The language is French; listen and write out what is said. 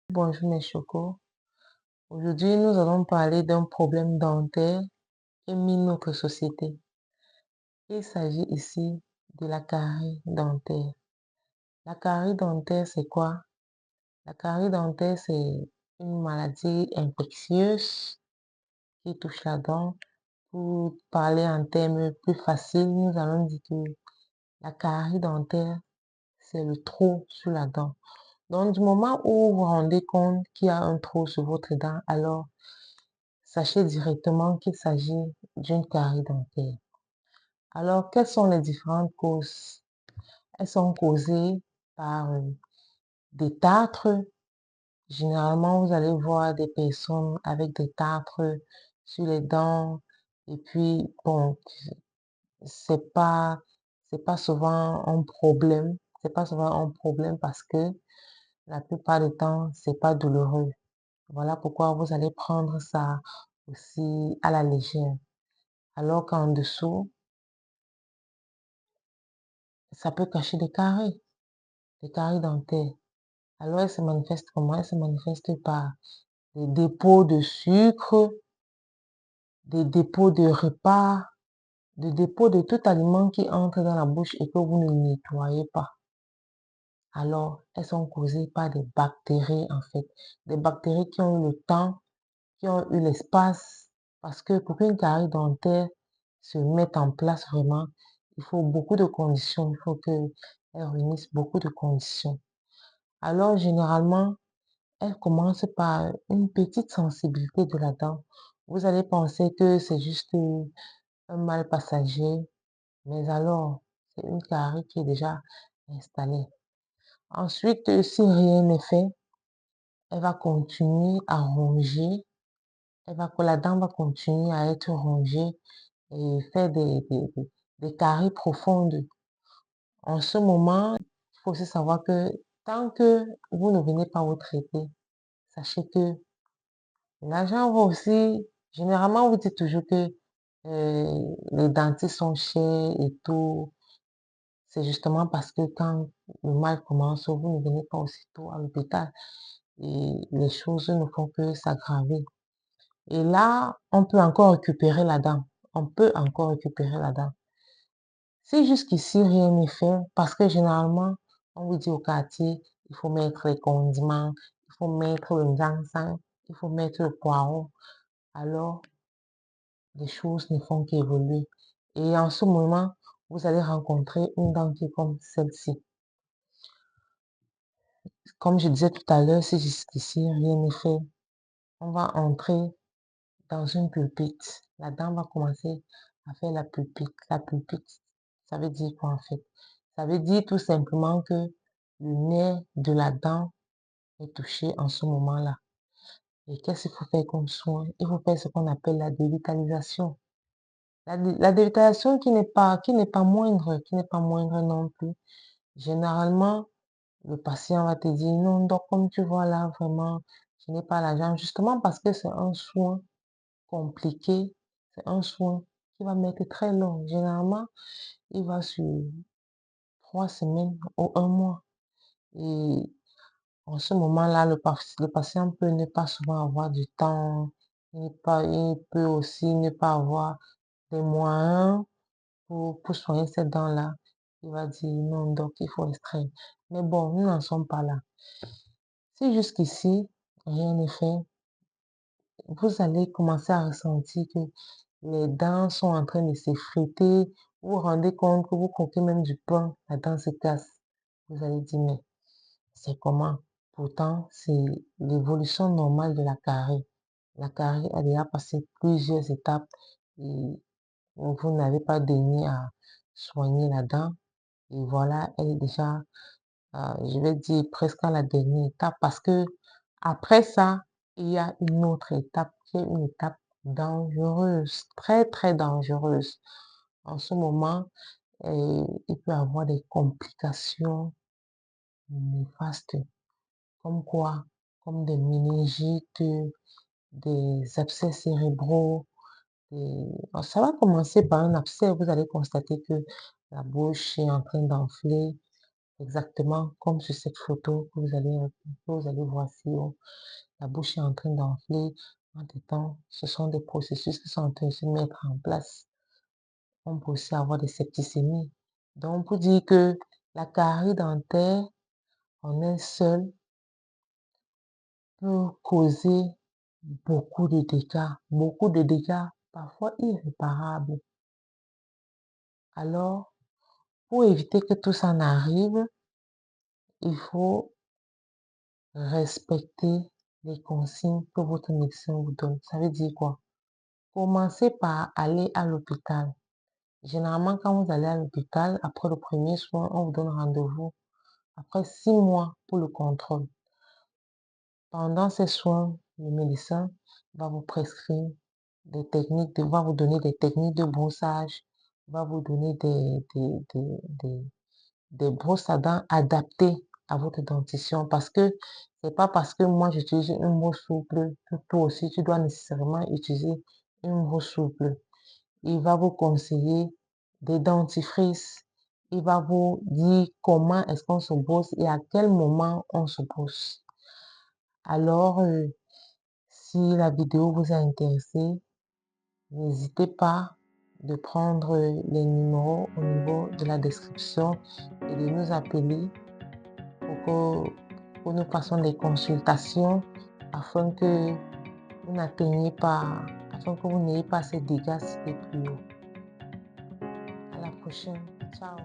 Bonjour mes chocos. Aujourd'hui, nous allons parler d'un problème dentaire qui mine notre société. Il s'agit ici de la carie dentaire. La carie dentaire, c'est quoi? La carie dentaire, c'est une maladie infectieuse qui touche la dent. Pour parler en termes plus faciles, nous allons dire que la carie dentaire, c'est le trou sur la dent. Donc, du moment où vous vous rendez compte qu'il y a un trou sur votre dent, alors sachez directement qu'il s'agit d'une carie dentaire. Alors, quelles sont les différentes causes? Elles sont causées par des tartres. Généralement, vous allez voir des personnes avec des tartres sur les dents. Et puis, bon, c'est pas, c'est pas souvent un problème. C'est pas souvent un problème parce que la plupart du temps, c'est pas douloureux. Voilà pourquoi vous allez prendre ça aussi à la légère. Alors qu'en dessous, ça peut cacher des caries dentaires. Alors, elles se manifestent comment? Elles se manifestent par des dépôts de sucre, des dépôts de repas, des dépôts de tout aliment qui entre dans la bouche et que vous ne nettoyez pas. Alors, elles sont causées par des bactéries, en fait. Des bactéries qui ont eu le temps, qui ont eu l'espace. Parce que pour qu'une carie dentaire se mette en place vraiment, il faut beaucoup de conditions. Il faut qu'elle réunisse beaucoup de conditions. Alors, généralement, elle commence par une petite sensibilité de la dent. Vous allez penser que c'est juste un mal passager, mais alors, c'est une carie qui est déjà installée. Ensuite, si rien n'est fait, elle va continuer à ronger. La dent va continuer à être rongée et faire des caries profondes. En ce moment, il faut aussi savoir que tant que vous ne venez pas vous traiter, sachez que l'argent va aussi, généralement, on vous dit toujours que les dentistes sont chers et tout. C'est justement parce que quand le mal commence, vous ne venez pas aussitôt à l'hôpital et les choses ne font que s'aggraver. Et là, on peut encore récupérer la dent. On peut encore récupérer la dent. Si jusqu'ici rien n'est fait, parce que généralement, on vous dit au quartier, il faut mettre les condiments, il faut mettre le ginseng, il faut mettre le poireau. Alors, les choses ne font qu'évoluer. Et en ce moment, vous allez rencontrer une dent qui est comme celle-ci. Comme je disais tout à l'heure, si jusqu'ici rien n'est fait, on va entrer dans une pulpite. La dent va commencer à faire la pulpite. La pulpite, ça veut dire quoi en fait? Ça veut dire tout simplement que le nerf de la dent est touché en ce moment-là. Et qu'est-ce qu'il faut faire comme soin? Il faut faire ce qu'on appelle la dévitalisation. La dévitalisation qui n'est pas moindre non plus. Généralement, le patient va te dire, non, donc comme tu vois là, vraiment, je n'ai pas l'argent, justement parce que c'est un soin compliqué, c'est un soin qui va mettre très long. Généralement, il va sur 3 semaines ou un mois. Et en ce moment-là, le patient peut ne pas souvent avoir du temps, il peut aussi ne pas avoir des moyens pour soigner cette dent-là. Il va dire non, donc il faut extraire. Mais bon, nous n'en sommes pas là. Si jusqu'ici, rien n'est fait, vous allez commencer à ressentir que les dents sont en train de s'effriter. Vous vous rendez compte que vous croquez même du pain, la dent se casse. Vous allez dire, mais c'est comment? Pourtant, c'est l'évolution normale de la carie. La carie a déjà passé plusieurs étapes et vous n'avez pas daigné à soigner la dent. Et voilà, elle est déjà, je vais dire, presque à la dernière étape parce que après ça, il y a une autre étape qui est une étape dangereuse, très, très dangereuse. En ce moment, il peut y avoir des complications néfastes, comme quoi? Comme des méningites, des abcès cérébraux. Ça va commencer par un abcès, vous allez constater que la bouche est en train d'enfler. exactement comme sur cette photo que vous allez voir ci-haut. La bouche est en train d'enfler. Entre-temps, ce sont des processus qui sont en train de se mettre en place. On peut aussi avoir des septicémies. Donc, on peut dire que la carie dentaire en un seul peut causer beaucoup de dégâts, parfois irréparables. Alors, pour éviter que tout ça n'arrive, il faut respecter les consignes que votre médecin vous donne. Ça veut dire quoi? Commencez par aller à l'hôpital. Généralement, quand vous allez à l'hôpital, après le premier soin, on vous donne rendez-vous après 6 mois pour le contrôle. Pendant ces soins, le médecin va vous prescrire va vous donner des techniques de brossage, va vous donner des brosses à dents adaptées à votre dentition parce que c'est pas parce que moi j'utilise une brosse souple que toi aussi tu dois nécessairement utiliser une brosse souple. Il va vous conseiller des dentifrices. Il va vous dire comment est-ce qu'on se brosse et à quel moment on se brosse. Alors, si la vidéo vous a intéressé, n'hésitez pas de prendre les numéros au niveau de la description et de nous appeler pour que nous fassons des consultations afin que afin que vous n'ayez pas ces dégâts ci et plus haut. À la prochaine. Ciao.